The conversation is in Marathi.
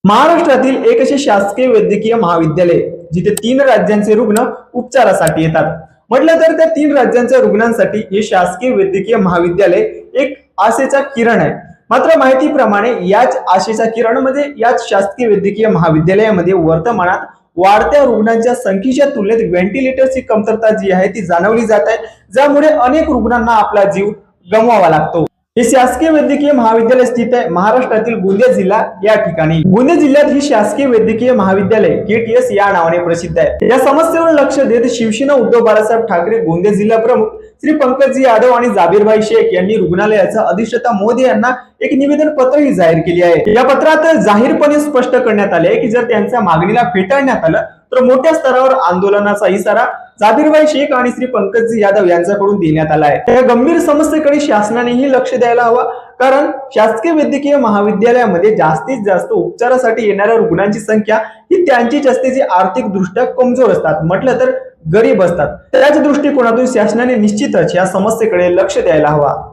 महाराष्ट्रातील एक असे शासकीय वैद्यकीय महाविद्यालय जिथे 3 राज्यांचे रुग्ण उपचारासाठी येतात. म्हटलं तर त्या 3 राज्यांच्या रुग्णांसाठी हे शासकीय वैद्यकीय महाविद्यालय एक आशेचा किरण आहे. मात्र माहितीप्रमाणे याच आशेचा किरण मध्ये याच शासकीय वैद्यकीय महाविद्यालयामध्ये वर्तमानात वाढत्या रुग्णांच्या संख्येच्या तुलनेत व्हेंटिलेटरची कमतरता जी आहे ती जाणवली जात आहे, ज्यामुळे अनेक रुग्णांना आपला जीव गमवावा लागतो. हे शासकीय वैद्यकीय महाविद्यालय स्थित आहे महाराष्ट्रातील गोंदिया जिल्हा या ठिकाणी. गोंदिया जिल्ह्यात ही शासकीय वैद्यकीय महाविद्यालय KTS या नावाने प्रसिद्ध आहे. या समस्येवर लक्ष देत शिवसेना उद्धव बाळासाहेब ठाकरे गोंदिया जिल्हा प्रमुख श्री पंकजी यादव आणि जाबीरभाई शेख यांनी रुग्णालयाचा अधिष्ठाता मोदी यांना एक निवेदन पत्रही जाहीर केले आहे. या पत्रात जाहीरपणे स्पष्ट करण्यात आले की जर त्यांच्या मागणीला फेटाळण्यात आलं तर मोठ्या स्तरावर आंदोलनाचा इशारा जाबीरभाई शेख आणि श्री पंकजी यादव यांच्याकडून देण्यात आला आहे. या गंभीर समस्येकडे शासनानेही लक्ष द्यायला हवं, कारण शासकीय वैद्यकीय महाविद्यालयामध्ये जास्तीत जास्त उपचारासाठी येणाऱ्या रुग्णांची संख्या ही त्यांचीच असते जी आर्थिक दृष्ट्या कमजोर असतात, म्हटलं तर गरीब असतात. त्याच दृष्टिकोनातून शासनाने निश्चितच या समस्येकडे लक्ष द्यायला हवा.